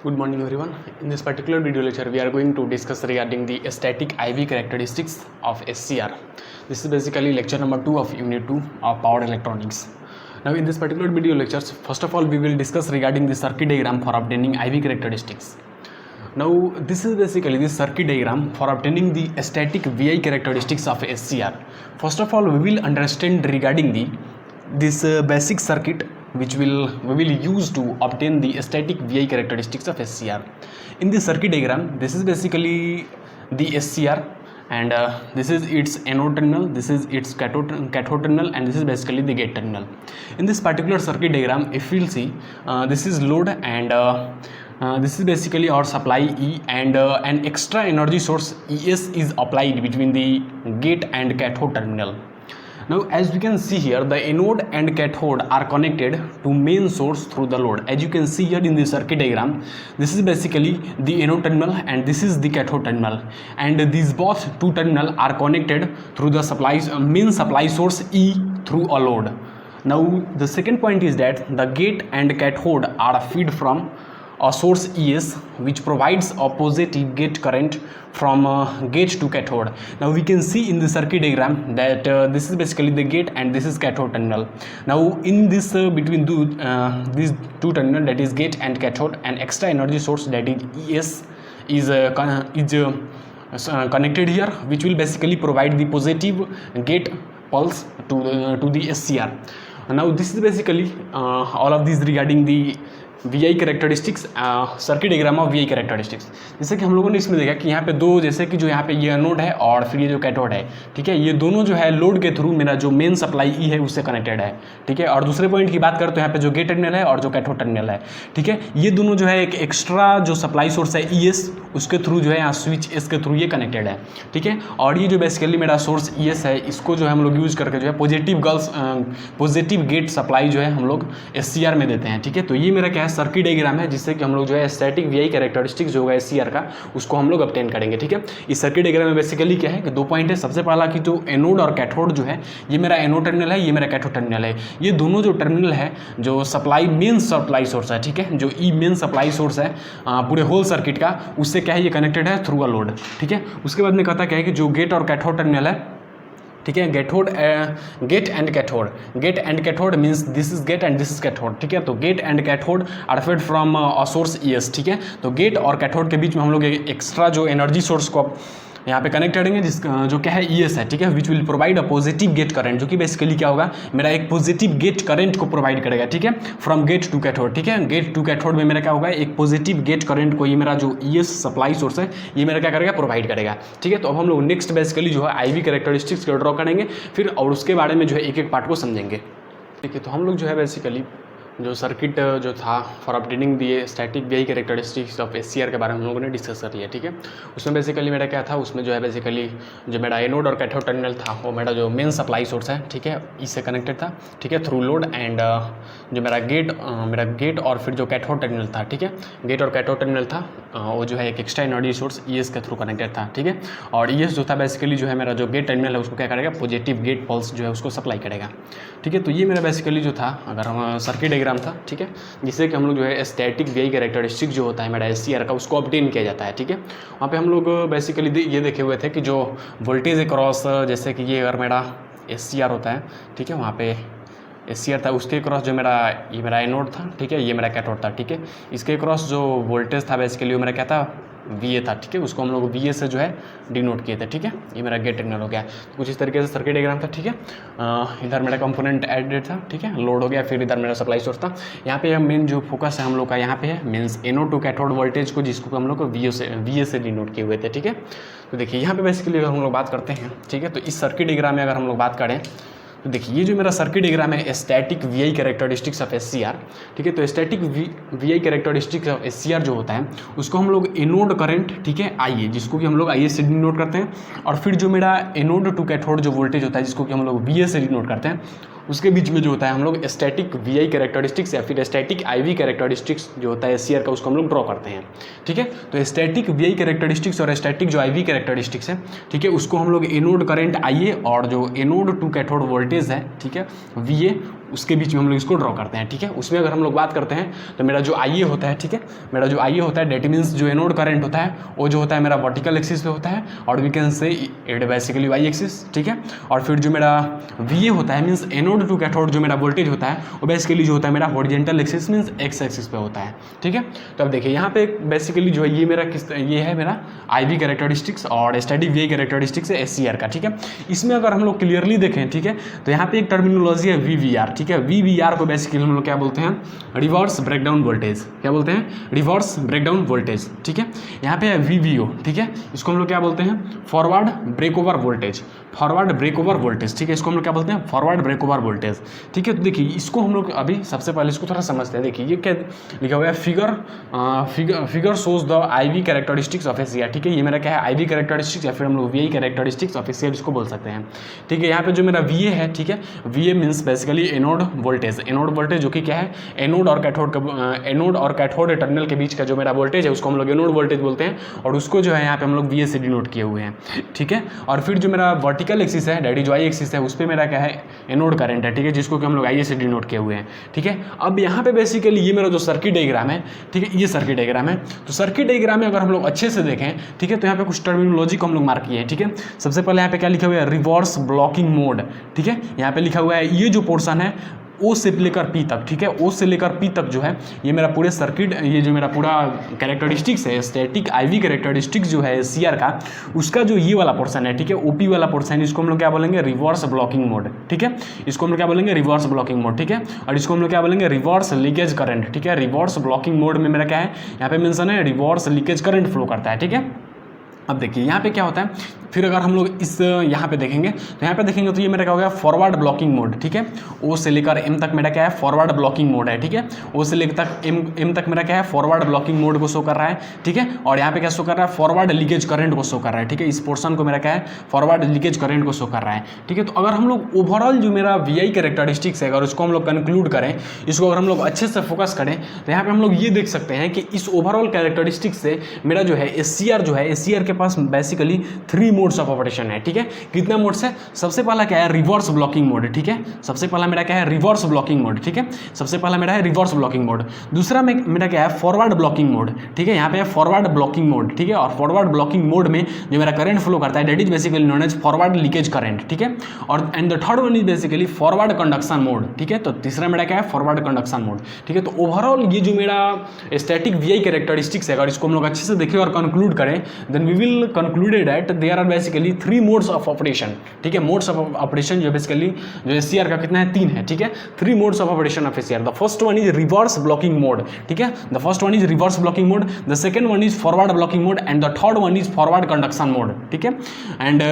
Good morning everyone. In this particular video lecture we are going to discuss regarding the static IV characteristics of SCR. This is basically lecture number 2 of unit 2 of power electronics. Now in this particular video lectures, first of all we will discuss regarding the circuit diagram for obtaining IV characteristics. Now this is basically the circuit diagram for obtaining the static VI characteristics of SCR. First of all we will understand regarding this basic circuit which we will use to obtain the static VI characteristics of SCR. In the circuit diagram, this is basically the SCR, and this is its anode terminal, this is its cathode terminal, and this is basically the gate terminal. In this particular circuit diagram, if we'll see, this is load, and this is basically our supply E, and an extra energy source ES is applied between the gate and cathode terminal. Now as we can see here, the anode and cathode are connected to main source through the load. As you can see here in the circuit diagram, this is basically the anode terminal and this is the cathode terminal, and these both two terminals are connected through the main supply source E through a load. Now the second point is that the gate and cathode are fed from a source ES which provides a positive gate current from gate to cathode. Now we can see in the circuit diagram that this is basically the gate and this is cathode terminal. Now in this between these two terminals, that is gate and cathode, an extra energy source, that is ES, is connected here, which will basically provide the positive gate pulse to the SCR. Now this is basically all of these regarding the VI characteristics, circuit diagram of VI characteristics. जैसे कि हम लोगों ने इसमें देखा कि यहाँ पे दो, जैसे कि जो यहाँ पे ये एनोड है और फिर ये जो कैथोड है, ठीक है, ये दोनों जो है लोड के थ्रू मेरा जो मेन सप्लाई ई है उससे कनेक्टेड है, ठीक है. और दूसरे पॉइंट की बात करें तो यहाँ पे जो गेट टर्मिनल है और जो कैथोड टर्मिनल है, ठीक है, ये दोनों जो है एक एक्स्ट्रा जो सप्लाई सोर्स है ES, उसके थ्रू जो है यहाँ स्विच एस के थ्रू ये कनेक्टेड है, ठीक है. और ये जो बेसिकली मेरा सोर्स ES है, इसको जो है हम लोग यूज़ करके जो है पॉजिटिव गेट सप्लाई जो है हम लोग SCR में देते हैं, ठीक है. तो ये मेरा क्या है, सर्किट डायग्राम है, जिससे कि हम लोग जो है स्टैटिक VI कैरेक्टरिस्टिक्स जो होगा SCR का, उसको हम लोग ऑब्टेन करेंगे, ठीक है. इस सर्किट डायग्राम में बेसिकली क्या है कि दो पॉइंट है. सबसे पहला कि जो एनोड और कैथोड जो है, ये मेरा एनोड टर्मिनल है, ये मेरा कैथोड टर्मिनल है. ये दोनों जो टर्मिनल है जो सप्लाई मेन सप्लाई सोर्स है, ठीक है, जो ई मेन सप्लाई सोर्स है पूरे होल सर्किट का, उससे क्या है ये कनेक्टेड है थ्रू अ लोड, ठीक है. उसके बाद में कहता क्या है कि जो गेट और कैथोड टर्मिनल है, ठीक है, gate and cathode means this is gate and this is cathode, ठीक है. तो gate and cathode are fed from a source ES, ठीक है. तो गेट और कैथोड के बीच में हम लोग एक्स्ट्रा जो एनर्जी सोर्स को यहाँ पे कनेक्ट करेंगे, जो क्या है ES है, ठीक है, which will provide a positive gate current, जो कि बेसिकली क्या होगा, मेरा एक पॉजिटिव गेट करंट को प्रोवाइड करेगा, ठीक है, फ्रॉम गेट टू कैथोड, ठीक है. गेट टू कैथोड में मेरा क्या होगा, एक पॉजिटिव गेट करंट को ये मेरा जो ES सप्लाई सोर्स है ये मेरा क्या करेगा, प्रोवाइड करेगा, ठीक है. तो अब हम लोग नेक्स्ट बेसिकली जो है IV कैरेक्टरिस्टिक्स को ड्रॉ करेंगे फिर, और उसके बारे में जो है एक एक पार्ट को समझेंगे, ठीक है. तो हम लोग जो है बेसिकली जो सर्किट जो था for obtaining the static VI characteristics of SCR के बारे में हम लोगों ने डिस्कस कर लिया, ठीक है. उसमें बेसिकली मेरा क्या था, उसमें जो है बेसिकली जो मेरा एनोड और कैथोड टर्मिनल था वो मेरा जो मेन सप्लाई सोर्स है, ठीक है, इससे कनेक्टेड था, ठीक है, थ्रू लोड. एंड जो मेरा गेट और फिर जो कैथोड टर्मिनल था, ठीक है, गेट और कैथोड टर्मिनल था वो जो है एक एक्स्ट्रा एनर्जी सोर्स ES के थ्रू कनेक्टेड था, ठीक है. और ES जो था बेसिकली जो है मेरा जो गेट टर्मिनल है उसको क्या करेगा, पॉजिटिव गेट पल्स जो है उसको सप्लाई करेगा, ठीक है. तो ये मेरा बेसिकली जो था, अगर हम सर्किट डायग्राम था, ठीक है, जिससे कि हम लोग जो है स्टैटिक VI कैरेक्टरिस्टिक जो होता है मेरा SCR का, उसको ऑब्टेन किया जाता है, ठीक है. वहाँ पे हम लोग बेसिकली ये देखे हुए थे कि जो वोल्टेज अक्रॉस, जैसे कि ये अगर मेरा SCR होता है, ठीक है, वहाँ पे SCR था, उसके क्रॉस जो ये मेरा एनोड था, ठीक है, ये मेरा कैथोड था, ठीक है. इसके क्रॉस जो वोल्टेज था बेसिकली वो मेरा क्या था, VA था, ठीक है, उसको हम लोग VA से जो है डिनोट किए थे, ठीक है. ये मेरा गेट टर्मिनल हो गया. तो कुछ इस तरीके से सर्किट डायग्राम था, ठीक है. इधर मेरा कंपोनेंट एडेड था, ठीक है, लोड हो गया, फिर इधर मेरा सप्लाई सोर्स था. यहाँ पे मेन जो फोकस है हम लोग का यहाँ पे है means anode to cathode voltage को, जिसको हम लोग को VA से डिनोट किए हुए थे, ठीक है. तो देखिए यहाँ पे बेसिकली अगर हम लोग बात करते हैं, ठीक है, तो इस सर्किट डायग्राम में अगर हम लोग बात करें तो देखिए ये जो मेरा सर्किट डायग्राम है static VI characteristics of SCR, ठीक है. तो static VI characteristics of SCR जो होता है उसको हम लोग एनोड करंट, ठीक है, IA, जिसको कि हम लोग IA से डिनोट करते हैं, और फिर जो मेरा एनोड टू कैथोड जो वोल्टेज होता है जिसको कि हम लोग VA से डिनोट करते हैं, उसके बीच में जो होता है हम लोग स्टैटिक VI कैरेक्टरिस्टिक्स या फिर स्टैटिक IV कैरेक्टरिस्टिक्स जो होता है SCR का, उसको हम लोग ड्रॉ करते हैं, ठीक है. तो स्टैटिक VI कैरेक्टरिस्टिक्स और स्टैटिक जो IV कैरेक्टरिस्टिक्स है, ठीक है, उसको हम लोग एनोड करंट IA और जो एनोड टू कैथोड वोल्टेज है, ठीक है, VA, उसके बीच में हम लोग इसको ड्रॉ करते हैं, ठीक है। उसमें अगर हम लोग बात करते हैं तो मेरा जो IA होता है, ठीक है, मेरा जो IA होता है डेट मीन्स जो एनोड करंट होता है वो जो होता है मेरा वर्टिकल एक्सिस पे होता है और we can say it basically Y axis, ठीक है। और फिर जो मेरा VA होता है मीन्स एनोड टू कैथोड जो मेरा वोल्टेज होता है वो बेसिकली जो होता है मेरा horizontal axis means X axis पे होता है, ठीक है। तो अब देखिए यहाँ पे बेसिकली जो है ये है मेरा IV कैरेक्टरिस्टिक्स और स्टैटिक VI कैरेक्टरिस्टिक्स है SCR का, ठीक है। इसमें अगर हम लोग क्लियरली देखें, ठीक है, तो यहाँ पे एक टर्मिनोलॉजी है VBR, ठीक है। VBR को बेसिकली हम लोग क्या बोलते हैं, रिवर्स ब्रेकडाउन वोल्टेज, क्या बोलते हैं, रिवर्स ब्रेकडाउन वोल्टेज, ठीक है। यहाँ पे है VBO, ठीक है, इसको हम लोग क्या बोलते हैं, forward break over voltage, forward break over voltage, ठीक है, इसको हम लोग क्या बोलते हैं, फॉरवर्ड ब्रेक ओवर वोल्टेज, ठीक है। तो देखिए इसको हम लोग अभी सबसे पहले इसको थोड़ा समझते हैं। देखिए ये क्या लिखा हुआ है, figure shows the IV characteristics of SCR, ठीक है। ये मेरा क्या है, IV कैरेक्टरिस्टिक्स या फिर हम लोग VI कैरेक्टरिस्टिक्स ऑफ SCR इसको बोल सकते हैं, ठीक है। यहाँ पे जो मेरा VA है, ठीक है, VA means basically anode voltage, anode voltage जो कि क्या है, एनोड और कैथोड टर्मिनल के बीच का जो मेरा वोल्टेज है उसको हम लोग एनोड वोल्टेज बोलते हैं और उसको जो है यहाँ पे हम लोग VA से डिनोट किए हुए हैं, ठीक है। और फिर जो मेरा वर्टिकल एक्सिस है डेट इज Y एक्सिस है, उस पर मेरा क्या है, एनोड करंट है, ठीक है, जिसको कि हम लोग IA से डिनोट किए हुए हैं, ठीक है। अब यहाँ पे बेसिकली ये मेरा जो सर्किट डायग्राम है, ठीक है, ये सर्किट डायग्राम है। तो सर्किट डायग्राम में अगर हम लोग अच्छे से देखें, ठीक है, तो यहाँ पे कुछ टर्मिनोलॉजी को हम लोग मार्क किए हैं, ठीक है। सबसे पहले यहाँ पे क्या लिखा हुआ है, रिवर्स ब्लॉकिंग मोड, ठीक है। यहाँ पे लिखा हुआ है ये जो पोर्शन है O से लेकर P तक, ठीक है, O से लेकर P तक जो है ये मेरा पूरे सर्किट, ये जो मेरा पूरा कैरेक्टरिस्टिक्स है स्टैटिक IV कैरेक्टरिस्टिक्स जो है SCR का, उसका जो ये वाला पोर्शन है, ठीक है, OP वाला पोर्शन, इसको हम लोग क्या बोलेंगे, रिवर्स ब्लॉकिंग मोड, ठीक है, इसको हम लोग क्या बोलेंगे, रिवर्स ब्लॉकिंग मोड, ठीक है। और इसको हम लोग क्या बोलेंगे, रिवर्स लीकेज करंट, ठीक है। रिवर्स ब्लॉकिंग मोड में मेरा क्या है, यहाँ पे मेंशन है रिवर्स लीकेज करंट फ्लो करता है, ठीक है। अब देखिए यहाँ पे क्या होता है, फिर अगर हम लोग इस यहाँ पे देखेंगे तो यहाँ पे देखेंगे तो ये मेरा क्या हो गया, फॉरवर्ड ब्लॉकिंग मोड, ठीक है। O से लेकर M तक मेरा क्या है, फॉरवर्ड ब्लॉकिंग मोड है, ठीक है। O से लेकर M तक मेरा क्या है, फॉरवर्ड ब्लॉकिंग मोड को शो कर रहा है, ठीक है। और यहाँ पे क्या शो कर रहा है, फॉरवर्ड लीकेज करंट को शो कर रहा है, ठीक है। इस पोर्शन को मेरा क्या है, फॉरवर्ड लीकेज करंट को शो कर रहा है, ठीक है। तो अगर हम लोग ओवरऑल जो मेरा VI कैरेक्टरिस्टिक्स है अगर उसको हम लोग कंक्लूड करें, इसको अगर हम लोग अच्छे से फोकस करें तो यहाँ पे हम लोग ये देख सकते हैं कि इस ओवरऑल कैरेक्टरिस्टिक्स से मेरा जो है SCR जो है, SCR के पास बेसिकली 3 मोड्स ऑफ ऑपरेशन है, ठीक है। कितना मोड्स है, सबसे पहला क्या है, रिवर्स ब्लॉकिंग मोड, ठीक है। सबसे पहला मेरा क्या है, रिवर्स ब्लॉकिंग मोड, ठीक है। सबसे पहला मेरा है रिवर्स ब्लॉकिंग मोड। दूसरा में मेरा क्या है, फॉरवर्ड ब्लॉकिंग मोड, ठीक है। यहाँ पे है फॉरवर्ड ब्लॉकिंग मोड, ठीक है। और फॉरवर्ड ब्लॉकिंग मोड में जो मेरा करंट फ्लो करता है that is basically known as forward leakage current, ठीक है। और and the third one is basically forward conduction mode, ठीक है। तो तीसरा मेरा क्या है, फॉरवर्ड कंडक्शन मोड, ठीक है। तो ओवरऑल ये जो मेरा स्टैटिक VI कैरेक्टरिस्टिक्स है अगर इसको हम लोग अच्छे से देखें और कंक्लूड करें, then we will concluded that there are basically 3 modes of operation, ठीक है। मोड्स ऑफ ऑपरेशन जो बेसिकली जो SCR का कितना है, 3 है, ठीक है। 3 modes of operation of SCR। The first one is reverse blocking mode, ठीक है। The first one is reverse blocking mode, the second one is forward blocking mode and the third one is forward conduction mode, ठीक है। And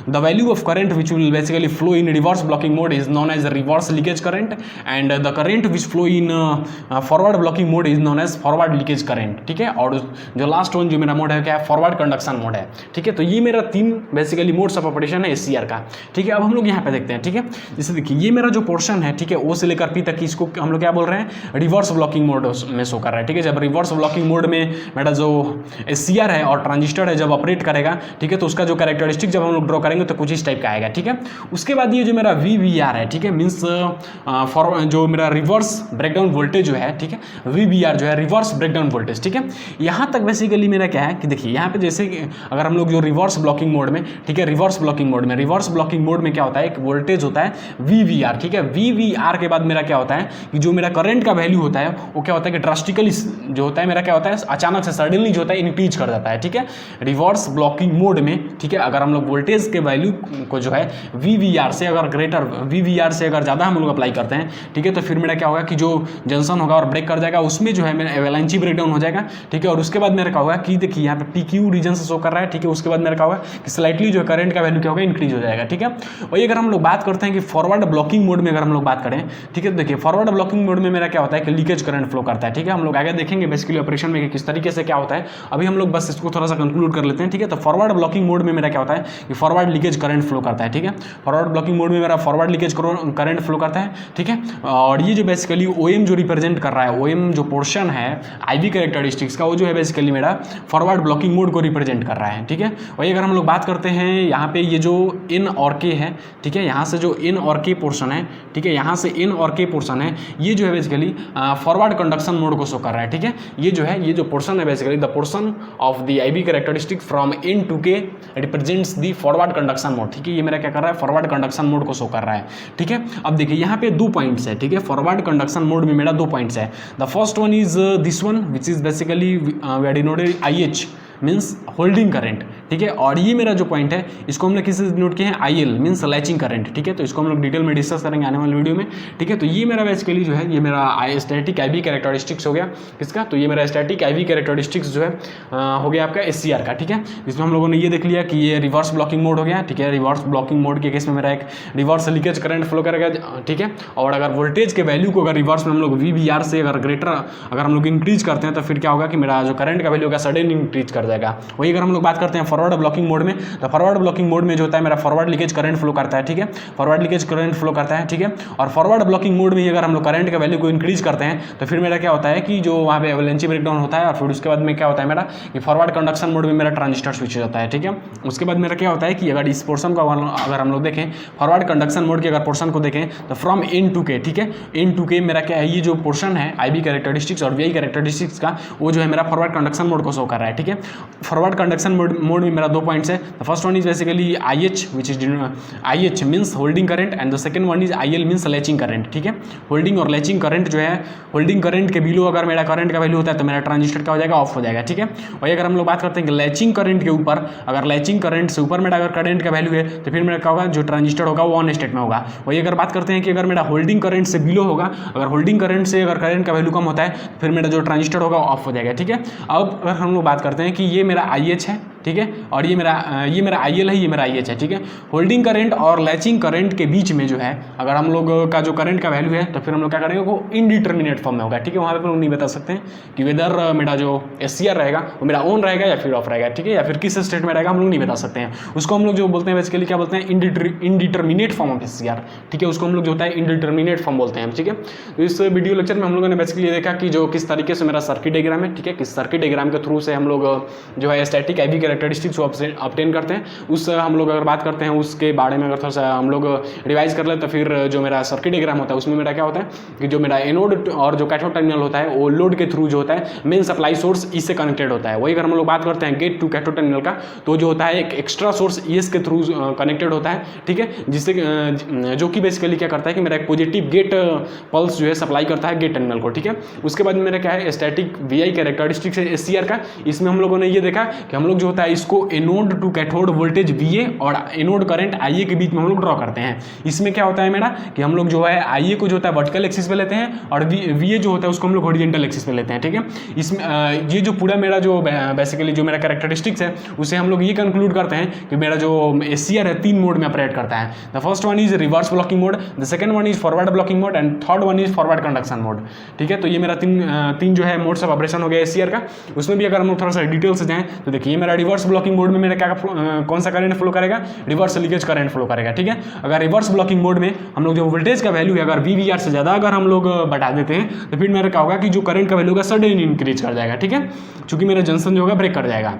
the value of current which will basically flow in reverse blocking mode is known as reverse leakage current and the current which flow in forward blocking mode is known as forward leakage current, ठीक है। और जो last one जो मेरा mode है क्या है, forward conduction mode है, ठीक है। तो ये मेरा 3 बेसिकली मोड्स ऑफ ऑपरेशन है SCR का, ठीक है। अब हम लोग यहाँ पे देखते हैं, ठीक है। जैसे देखिए ये मेरा जो पोर्शन है, ठीक है, O से लेकर P तक, इसको हम लोग क्या बोल रहे हैं, रिवर्स ब्लॉकिंग मोड में शो कर रहा है, ठीक है। जब रिवर्स ब्लॉकिंग मोड में मेरा जो SCR है और ट्रांजिस्टर है जब ऑपरेट करेगा, ठीक है, तो उसका जो कैरेक्टरिस्टिक जब हम लोग ड्रॉ करेंगे तो कुछ इस टाइप का आएगा, ठीक है। उसके बाद ये जो मेरा VBR है, ठीक है, मीन्स जो मेरा रिवर्स ब्रेकडाउन वोल्टेज जो है, ठीक है, VBR जो है रिवर्स ब्रेकडाउन वोल्टेज, ठीक है। यहाँ तक बेसिकली मेरा क्या है कि देखिए यहाँ पे जैसे अगर हम लोग जो रिवर्स ब्लॉकिंग मोड में, ठीक है, रिवर्स ब्लॉकिंग मोड में क्या होता है, एक वोल्टेज होता है VBR, ठीक है। VBR के बाद मेरा क्या होता है कि जो मेरा करंट का वैल्यू होता है वो क्या होता है कि ड्रास्टिकली जो होता है मेरा क्या होता है, अचानक से सडनली जो होता है इंक्रीज कर जाता है, ठीक है, रिवर्स ब्लॉकिंग मोड में, ठीक है। अगर हम लोग वोल्टेज के वैल्यू को जो है VBR से अगर ग्रेटर, VBR से अगर ज़्यादा हम लोग अप्लाई करते हैं, ठीक है, तो फिर मेरा क्या होगा कि जो जंक्शन होगा और ब्रेक कर जाएगा उसमें जो है मेरा एवलांची ब्रेकडाउन हो जाएगा, ठीक है। और उसके बाद मेरा क्या होगा कि देखिए यहाँ पे PQ रीजन से शो कर रहा है, ठीक है। उसके बाद मेरा क्या होगा कि स्लाइटली जो करंट का वैल्यू क्या होगा, इंक्रीज हो जाएगा, ठीक है। वही अगर हम लोग बात करते हैं कि फॉरवर्ड ब्लॉकिंग मोड में अगर हम लोग बात करें, ठीक है, तो देखिए फॉरवर्ड ब्लॉकिंग मोड में मेरा क्या होता है कि लीकेज करंट फ्लो करता है, ठीक है। हम लोग आगे देखेंगे बेसिकली ऑपरेशन में कि किस तरीके से क्या होता है, अभी हम लोग बस इसको थोड़ा सा कंक्लूड कर लेते हैं, ठीक है। तो फॉरवर्ड ब्लॉकिंग मोड में मेरा क्या होता है कि फॉरवर्ड लीकेज करंट फ्लो करता है, ठीक है। फॉरवर्ड ब्लॉकिंग मोड में मेरा फॉरवर्ड लीकेज करंट फ्लो करता है, ठीक है। और ये जो बेसिकली OM जो रिप्रेजेंट कर रहा है, OM जो पोर्शन है IV कैरेक्टरिस्टिक्स का, वो जो है बेसिकली मेरा फॉरवर्ड ब्लॉकिंग मोड को रिप्रेजेंट रिप्रेजेंट कर रहा है, ठीक है। वही अगर हम लोग बात करते हैं यहाँ पे ये जो इन और के है, ठीक है, यहाँ से जो इन और के पोर्शन है, ठीक है, यहाँ से इन और के पोर्शन है, ये जो है बेसिकली फॉरवर्ड कंडक्शन मोड को शो कर रहा है, ठीक है। ये जो है, ये जो पोर्शन है basically the portion of the I B characteristic from in to K represents the forward conduction mode, ठीक है। ये मेरा क्या कर रहा है, फॉरवर्ड कंडक्शन मोड को शो कर रहा है, ठीक है। अब देखिए यहाँ पे 2 पॉइंट्स है, ठीक है। फॉरवर्ड कंडक्शन मोड में मेरा 2 पॉइंट्स है। The first one is this one which is basically we are denoted IH means holding current, ठीक है। और ये मेरा जो पॉइंट है इसको हम लोग किससे डिनोट किए हैं, IL मीन्स लैचिंग करंट, ठीक है। तो इसको हम लोग डिटेल में डिस्कस करेंगे आने वाले वीडियो में, ठीक है। तो ये मेरा बेसिकली जो है ये मेरा स्टैटिक IV कैरेक्टरिस्टिक्स हो गया किसका, तो ये मेरा स्टैटिक IV कैरेक्टरिस्टिक्स जो है हो गया आपका SCR का, ठीक है। इसमें हम लोगों ने ये देख लिया कि ये रिवर्स ब्लॉकिंग मोड हो गया, ठीक है। रिवर्स ब्लॉकिंग मोड के केस में मेरा एक रिवर्स लीकेज करंट फ्लो करेगा, ठीक है। और अगर वोल्टेज के वैल्यू को अगर रिवर्स में हम लोग VBR से अगर ग्रेटर अगर हम लोग इंक्रीज करते हैं तो फिर क्या होगा कि मेरा जो करंट का वैल्यू होगा सडन इंक्रीज कर जाएगा। वही अगर हम लोग बात करते हैं फॉरवर्ड ब्लॉकिंग मोड में, तो फॉरवर्ड ब्लॉकिंग मोड में जो होता है मेरा फॉरवर्ड लीकेज करंट फ्लो करता है, ठीक है। फॉरवर्ड लीकेज करंट फ्लो करता है, ठीक है। और फॉरवर्ड ब्लॉकिंग मोड में ही अगर हम लोग करंट का वैल्यू को इंक्रीज करते हैं तो फिर मेरा क्या होता है कि जो वहाँ पे एवलेंसी ब्रेकडाउन होता है और फिर उसके बाद में क्या होता है मेरा कि फॉरवर्ड कंडक्शन मोड में मेरा ट्रांजिस्टर स्विच हो जाता है, ठीक है। उसके बाद मेरा क्या होता है कि अगर इस पोर्शन को अगर हम लोग देखें फॉरवर्ड कंडक्शन मोड के अगर पोर्शन को देखें तो फ्रॉम इन टू के, ठीक है, इन टू के मेरा क्या है, ये जो पोर्शन है IB कैरेक्टरिस्टिक्स और VI कैरेक्टरिस्टिक्स का वो जो है मेरा फॉरवर्ड कंडक्शन मोड को शो कर रहा है, ठीक है। फॉरवर्ड कंडक्शन मोड में मेरा 2 पॉइंट्स है। The first one is basically IH which is IH means holding current and the second one is IL means latching current, ठीक है। होल्डिंग और लैचिंग करंट जो है, होल्डिंग करंट के बिलो अगर मेरा करंट का वैल्यू होता है तो मेरा ट्रांजिस्टर क्या हो जाएगा, ऑफ हो जाएगा, ठीक है। वही अगर हम लोग बात करते हैं कि लैचिंग करंट के ऊपर, अगर लैचिंग करंट से ऊपर मेरा अगर करंट का वैल्यू है तो फिर मेरा क्या होगा, जो ट्रांजिस्टर होगा वो ऑन स्टेट में होगा। वही अगर बात करते हैं कि अगर मेरा होल्डिंग करंट से बिलो होगा, अगर होल्डिंग करंट से अगर करंट का वैल्यू कम होता है तो फिर मेरा जो ट्रांजिस्टर होगा ऑफ हो जाएगा, ठीक है। अब अगर हम लोग बात करते हैं कि ये मेरा IH है, ठीक है, और ये मेरा IL है, ये मेरा IH है, ठीक है। होल्डिंग करंट और लैचिंग करंट के बीच में जो है अगर हम लोग का जो करंट का वैल्यू है तो फिर हम लोग क्या करेंगे, वो इनडिटर्मिनेट फॉर्म में होगा, ठीक है। वहाँ पे हम नहीं बता सकते हैं कि वेदर मेरा जो SCR रहेगा वो मेरा ऑन रहेगा या फिर ऑफ रहेगा, ठीक है, या फिर किस स्टेट में रहेगा हम लोग नहीं बता सकते हैं। उसको हम लोग जो बोलते हैं बेसिकली क्या बोलते हैं, इनडिटर्मिनेट फॉर्म ऑफ SCR, ठीक है। उसको हम लोग जो होता है इनडिटर्मिनेट फॉर्म बोलते हैं, ठीक है। तो इस वीडियो लेक्चर में हम लोगों ने बेसिकली देखा कि जो किस तरीके से मेरा सर्किट डायग्राम है, ठीक है, किस सर्किट डायग्राम के थ्रू से हम लोग जो है स्टैटिक IB कैरेक्टरिस्टिक्स ऑब्टेन करते हैं। उस हम लोग अगर बात करते हैं उसके बारे में अगर थोड़ा सा हम लोग रिवाइज कर ले तो फिर जो मेरा सर्किट डायग्राम होता है उसमें मेरा क्या होता है कि जो मेरा एनोड और जो कैथोड टर्मिनल होता है वो लोड के थ्रू जो होता है मेन सप्लाई सोर्स इससे कनेक्टेड होता है। वही अगर हम लोग बात करते हैं गेट टू कैथोड टर्मिनल का तो जो होता है एक एक्स्ट्रा सोर्स ES के थ्रू कनेक्टेड होता है, ठीक है, जिससे जो कि बेसिकली क्या करता है कि मेरा एक पॉजिटिव गेट पल्स जो है सप्लाई करता है गेट टर्मिनल को, ठीक है। उसके बाद मेरा क्या है स्टैटिक VI कैरेक्टरिस्टिक्स है SCR का। इसमें हम लोगों ने ये देखा कि हम लोग जो होता है इसको anode to cathode voltage VA और एनोड करंट IA के बीच में हम लोग ड्रॉ करते हैं। इसमें क्या होता है मेरा कि हम लोग जो है IA को जो होता है वर्टिकल एक्सिस पे लेते हैं और VA जो होता है उसको हम लोग हॉरिजॉन्टल एक्सिस पे लेते हैं, ठीक है। इसमें ये जो पूरा मेरा जो बेसिकली जो मेरा कैरेक्टरिस्टिक्स है उसे हम लोग ये कंक्लूड करते हैं कि मेरा जो SCR है 3 मोड में ऑपरेट करता है। The first one is reverse blocking mode, the second one is forward blocking mode and third one is forward conduction mode, ठीक है। तो ये मेरा तीन जो है मोड्स ऑफ ऑपरेशन हो गया SCR का। उसमें भी अगर हम लोग थोड़ा सा डिटेल से जाएं तो देखिए मेरा रिवर्स ब्लॉकिंग मोड में मेरा क्या कौन सा करंट फ्लो करेगा, रिवर्स लीकेज करंट फ्लो करेगा, ठीक है। अगर रिवर्स ब्लॉकिंग मोड में हम लोग जो वोल्टेज का वैल्यू है अगर VBR से ज़्यादा अगर हम लोग बढ़ा देते हैं तो फिर मेरा क्या होगा कि जो करंट का वैल्यू होगा सडन इंक्रीज कर जाएगा, ठीक है, चूंकि मेरा जंक्शन जो होगा ब्रेक कर जाएगा।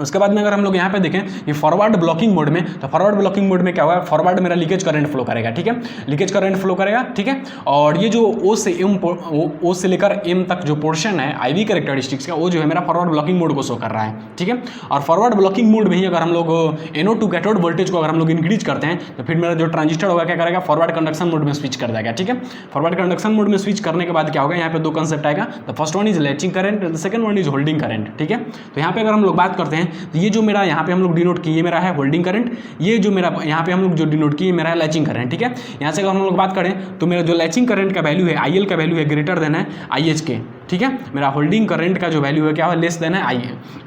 उसके बाद में अगर हम लोग यहाँ पे देखें कि फॉरवर्ड ब्लॉकिंग मोड में तो फॉरवर्ड ब्लॉकिंग मोड में क्या होगा, फॉरवर्ड मेरा लीकेज करंट फ्लो करेगा, ठीक है, लीकेज करंट फ्लो करेगा, ठीक है। और ये जो O से लेकर M तक जो पोर्शन है IB कैरेक्टरिस्टिक्स का वो जो है मेरा फॉरवर्ड ब्लॉकिंग मोड को शो कर रहा है, ठीक है। और फॉरवर्ड ब्लॉकिंग मोड में ही अगर हम लोग एनोड टू कैथोड वोल्टेज को अगर हम लोग इंक्रीज करते हैं तो फिर मेरा जो ट्रांजिस्टर होगा क्या करेगा, फॉरवर्ड कंडक्शन मोड में स्विच कर देगा, ठीक है। फॉरवर्ड कंडक्शन मोड में स्विच करने के बाद क्या होगा, यहाँ पे 2 कंसेप्ट आएगा। The first one is latching current, the second one is holding current, ठीक है। तो यहाँ पे अगर हम लोग बात करते हैं तो ये जो मेरा यहाँ पे हम लोग डिनोट किए मेरा है होल्डिंग करंट, ये जो मेरा यहाँ पे हम लोग जो डिनोट किए मेरा है लैचिंग करंट, ठीक है। यहाँ से अगर हम लोग बात करें तो मेरा जो लैचिंग करंट का वैल्यू है IL का वैल्यू है ग्रेटर देन है IH के, ठीक है। मेरा होल्डिंग करंट का जो वैल्यू है क्या है, लेस देन है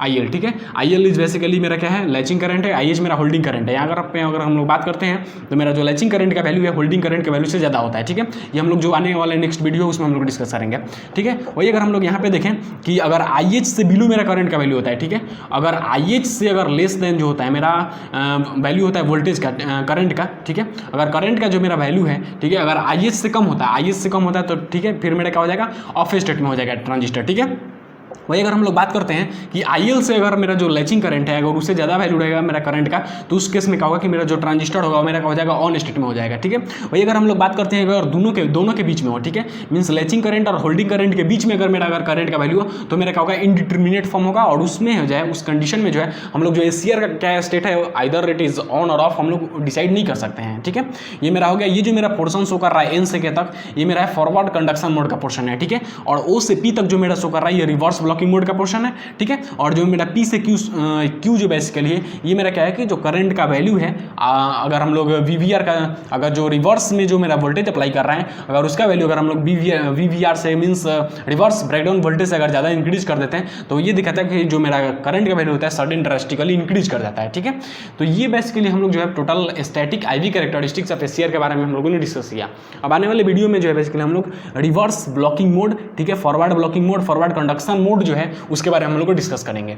IL, ठीक है। IL इज बेसिकली मेरा क्या है, लैचिंग करंट है, IH मेरा होल्डिंग करंट है। यहाँ अगर हम लोग बात करते हैं तो मेरा जो लैचिंग करंट का वैल्यू है होल्डिंग करंट के वैल्यू से ज़्यादा होता है, ठीक है। ये हम लोग जो आने वाले नेक्स्ट वीडियो उसमें हम लोग डिस्कस करेंगे, ठीक है। वही अगर हम लोग यहाँ पे देखें कि अगर IH से बिलो मेरा करंट का वैल्यू होता है, ठीक है, अगर IH से अगर लेस देन जो होता है मेरा वैल्यू होता है वोल्टेज का करंट का, ठीक है। अगर करंट का जो मेरा वैल्यू है, ठीक है, अगर IH से कम होता है, IH से कम होता है तो ठीक है फिर मेरा क्या हो जाएगा, ऑफ स्टेट में हो जाएगा ट्रांजिस्टर, ठीक है। वही अगर हम लोग बात करते हैं कि IL से अगर मेरा जो लैचिंग करंट है अगर उससे ज़्यादा वैल्यू रहेगा मेरा करंट का, तो उस केस में क्या होगा कि मेरा जो ट्रांजिस्टर होगा मेरा क्या हो जाएगा, ऑन स्टेट में हो जाएगा। ठीक है, वही अगर हम लोग बात करते हैं अगर दोनों के बीच में हो, ठीक है, मीन्स लैचिंग करंट और होल्डिंग करंट के बीच में अगर मेरा अगर करंट का वैल्यू हो तो मेरा क्या होगा, इनडिटर्मिनेट फॉर्म होगा। और उसमें हो जाए उस कंडीशन में जो है हम लोग जो SCR का क्या स्टेट है आइदर इट इज ऑन और ऑफ हम लोग डिसाइड नहीं कर सकते हैं। ठीक है, ये मेरा हो गया। ये जो मेरा पोर्शन शो कर रहा है N से K तक, ये मेरा है फॉरवर्ड कंडक्शन मोड का पोर्शन है। ठीक है, और O से P तक जो मेरा शो कर रहा है ये रिवर्स ब्लॉकिंग मोड का पोर्शन है। ठीक है, और जो मेरा P से Q जो बेसिकली है ये मेरा क्या है कि जो करंट का वैल्यू है अगर हम लोग VVR का अगर जो रिवर्स में जो मेरा वोल्टेज अप्लाई कर रहे हैं अगर उसका वैल्यू अगर हम लोग VVR से मीन्स रिवर्स ब्रेकडाउन वोल्टेज से अगर ज़्यादा इंक्रीज कर देते हैं तो ये दिखाता है कि जो मेरा करंट का वैल्यू होता है सडन ड्रास्टिकली इंक्रीज कर जाता है। ठीक है, तो ये बेसिकली हम लोग जो है total static IV characteristics of SCR के बारे में हम लोगों ने डिस्कस किया। अब आने वाले वीडियो में जो है बेसिकली हम लोग रिवर्स ब्लॉकिंग मोड, ठीक है, forward blocking mode, forward conduction mode जो है उसके बारे में हम लोग को डिस्कस करेंगे।